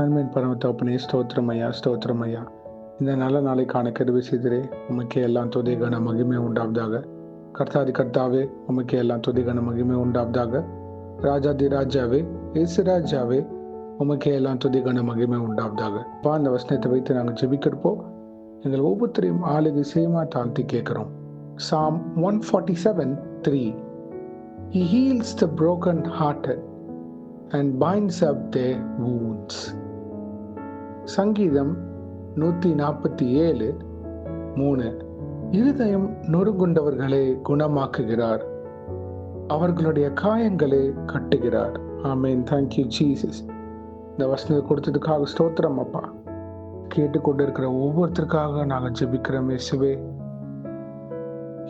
ஆமென். பரமதகப்பனே, ஸ்தோத்திரம் ஐயா, ஸ்தோத்திரம் ஐயா. இந்த நல்ல நாளைக்கான கிருபை செய்திரே, உமக்கே எல்லாம் துதி கன மகிமை உண்டாவதாக. கர்த்தாதி கர்த்தாவே, உமக்கே எல்லாம் துதி கன மகிமை உண்டாவதாக. ராஜாதி ராஜாவே, இயேசு ராஜாவே, உமக்கே எல்லாம் துதி கன மகிமை உண்டாவதாக. அந்த வசனத்தை வைத்து நாங்கள் ஜெபிக்கிறப்போ எங்கள் ஒவ்வொருத்தரையும் ஆளுகை செய்யுமா தாழ்த்தி கேட்கிறோம். Psalm 147:3 He heals the broken hearted and binds up their wounds. சங்கீதம் 147:3 இருதயம் நொறுங்குண்டவர்களை குணமாக்குகிறார், அவர்களுடைய காயங்களை கட்டுகிறார். ஆமென். Thank you Jesus. இந்த வசனத்தை கொடுத்ததுக்காக ஸ்தோத்திரம் அப்பா. கேட்டுக்கொண்டு இருக்கிற ஒவ்வொருத்தருக்காக நாங்கள் ஜெபிக்கிறோம் இயேசுவே.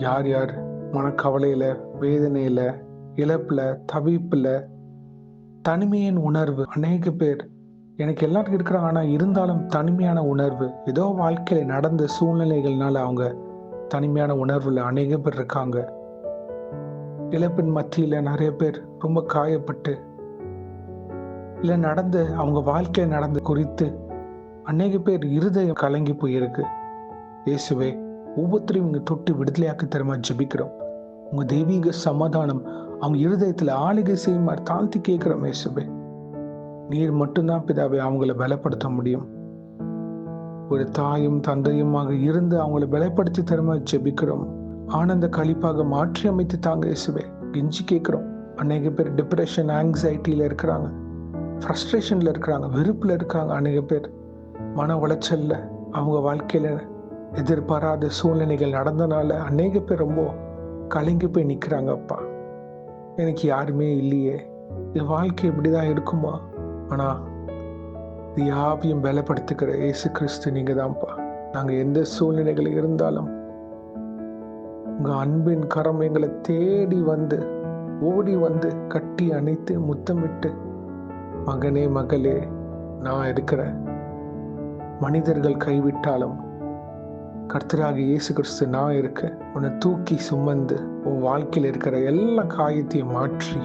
யார் யார் மனக்கவலையில, வேதனையில, இழப்புல, தவிப்புல, தனிமையின் உணர்வு, அநேக பேர் எனக்கு எல்லாருக்கும் இருக்கிறாங்க, ஆனால் இருந்தாலும் தனிமையான உணர்வு, ஏதோ வாழ்க்கையில நடந்த சூழ்நிலைகள்னால அவங்க தனிமையான உணர்வுல அநேக பேர் இருக்காங்க. இழப்பின் மத்தியில நிறைய பேர் ரொம்ப காயப்பட்டு, இல்லை நடந்த அவங்க வாழ்க்கையில நடந்து குறித்து அநேக பேர் இருதயம் கலங்கி போயிருக்கு. இயேசுவே, ஒவ்வொருத்தரையும் இங்க தொட்டு விடுதலையாக்கி தருமா ஜெபிக்கிறோம். உங்க தெய்வீக சமாதானம் அவங்க இருதயத்துல ஆளுகை செய்யுமாறு தாழ்த்தி கேட்கிறோம் இயேசுவே. நீர் மட்டும்தான் பிதாவே அவங்கள பலப்படுத்த முடியும். ஒரு தாயும் தந்தையுமாக இருந்து அவங்கள பலப்படுத்தி தருமா ஜெபிக்கிறோம். ஆனந்த கழிப்பாக மாற்றி அமைத்து தாங்க இயேசுவே, கெஞ்சி கேட்கிறோம். அநேக பேர் டிப்ரெஷன், ஆங்ஸைட்டியில இருக்கிறாங்க, ஃப்ரஸ்ட்ரேஷன்ல இருக்கிறாங்க, வெறுப்புல இருக்காங்க. அநேக பேர் மன உளைச்சல்ல, அவங்க வாழ்க்கையில எதிர்பாராத சூழ்நிலைகள் நடந்தனால அநேக பேர் ரொம்ப கலங்கி போய் நிற்கிறாங்க. அப்பா, எனக்கு யாருமே இல்லையே, என் வாழ்க்கை இப்படிதான் இருக்குமா? ஆனா இது யாவையும் பலப்படுத்துகிற இயேசு கிறிஸ்து நீங்க தான்ப்பா. நாங்க எந்த சூழ்நிலைகள் இருந்தாலும் உங்க அன்பின் கரம் எங்களை தேடி வந்து, ஓடி வந்து, கட்டி அணைத்து முத்தமிட்டு, மகனே மகளே நான் இருக்கிறேன், மனிதர்கள் கைவிட்டாலும் கர்த்தராகிய இயேசு கிறிஸ்து நான் இருக்கேன், உன்னை தூக்கி சுமந்து உன் வாழ்க்கையில் இருக்கிற எல்லா காயத்தையும் மாற்றி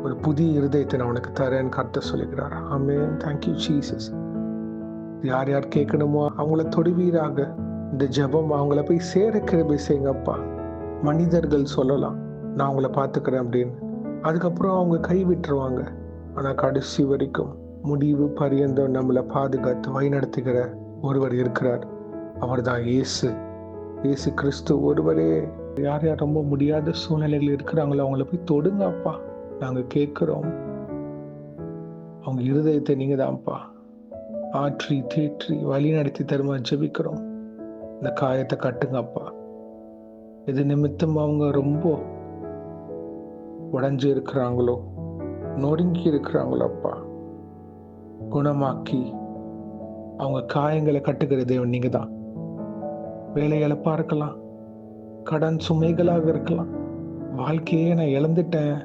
ஒரு புதிய இருதயத்தை நான் உனக்கு தரேன்னு கர்த்தர் சொல்லுகிறார். ஆமென். Thank you Jesus. யார் யார் கேட்கணுமோ அவங்கள தொடுவீராக. இந்த ஜெபம் அவங்கள போய் சேர கிருபை செய்யுங்கப்பா. மனிதர்கள் சொல்லலாம் நான் அவங்கள பார்த்துக்கிறேன் அப்படின்னு, அதுக்கப்புறம் அவங்க கைவிட்டுருவாங்க. ஆனா கடைசி வரைக்கும் முடிவு பரியந்தம் நம்மளை பாதுகாத்து வழிநடத்துகிற ஒருவர் இருக்கிறார். அவர் தான் இயேசு, இயேசு கிறிஸ்து ஒருவரே. யார் யார் ரொம்ப முடியாத சூழ்நிலைகள் இருக்கிறாங்களோ அவங்கள போய் தொடுங்க அப்பா. நாங்க கேட்கிறோம், அவங்க இருதயத்தை நீங்க தான்ப்பா ஆற்றி தேற்றி வழி நடத்தி தருமா ஜெபிக்கிறோம். இந்த காயத்தை கட்டுங்க அப்பா. இது நிமித்தம் அவங்க ரொம்ப உடைஞ்சு இருக்கிறாங்களோ, நொறுங்கி இருக்கிறாங்களோ அப்பா, குணமாக்கி அவங்க காயங்களை கட்டுகிற தேவன் நீங்க தான். வேலை இழப்பா இருக்கலாம், கடன் சுமைகளாக இருக்கலாம், வாழ்க்கையே நான் இழந்துட்டேன்,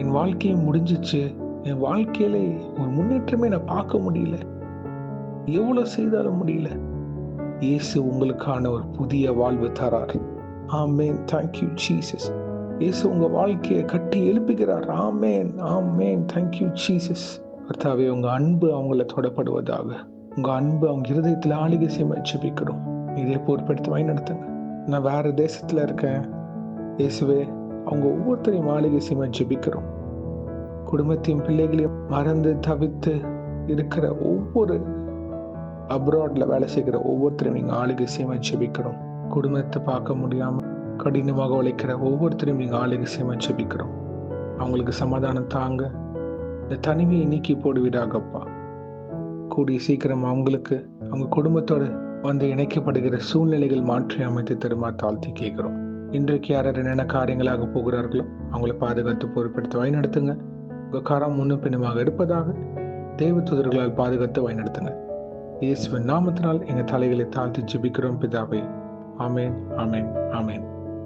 என் வாழ்க்கையே முடிஞ்சிச்சு, என் வாழ்க்கையில ஒரு முன்னேற்றமே நான் பார்க்க முடியல, எவ்வளவு செய்தாலும் முடியல. இயேசு உங்களுக்கான ஒரு புதிய வாழ்வு தரார். ஆமென். Thank you Jesus. இயேசு உங்க வாழ்க்கையை கட்டி எழுப்புகிறார். ஆமென், ஆமென். Thank you Jesus. கர்த்தாவே, உங்க அன்பு அவங்கள தொடப்படுவதாக. உங்க அன்பு அவங்க இருதயத்துல ஆளுகை செய்ய ஜெபிக்கிறோம். இதே பொறுப்பெடுத்து வாங்கி நடத்துங்க. நான் வேற தேசத்துல இருக்கேன் இயேசுவே, அவங்க ஒவ்வொருத்தரையும் ஆளுகை செய்ய ஜெபிக்கிறோம். குடும்பத்தையும் பிள்ளைகளையும் மறந்து தவித்து இருக்கிற ஒவ்வொரு அப்ராட்ல வேலை செய்கிற ஒவ்வொருத்தரையும் நீங்க ஆளுகை செய்ய ஜெபிக்கிறோம். குடும்பத்தை பார்க்க முடியாம கடினமாக உழைக்கிற ஒவ்வொருத்தரையும் நீங்க ஆளுகை செய்ய ஜெபிக்கிறோம். அவங்களுக்கு சமாதானம் தாங்க, இந்த தனிமையை நீக்கி போடுவீராகப்பா. கூடிய சீக்கிரம் அவங்களுக்கு அவங்க குடும்பத்தோட வந்து இணைக்கப்படுகிற சூழ்நிலைகள் மாற்றி அமைத்து தருமா தாழ்த்தி கேட்கிறோம். இன்றைக்கு யார் என்னென்ன காரியங்களாக போகிறார்களோ அவங்கள பாதுகாத்து பொறுப்பெடுத்து வழிநடத்துங்க. உங்க கரம் முன்னும் பின்னுமாக இருப்பதாக தேவ தூதர்களால் பாதுகாத்து வழிநடத்துங்க. இயேசுவின் நாமத்தினால் எங்க தலைகளை தாழ்த்தி ஜெபிக்கிறோம் பிதாவே. ஆமென், ஆமென், ஆமென்.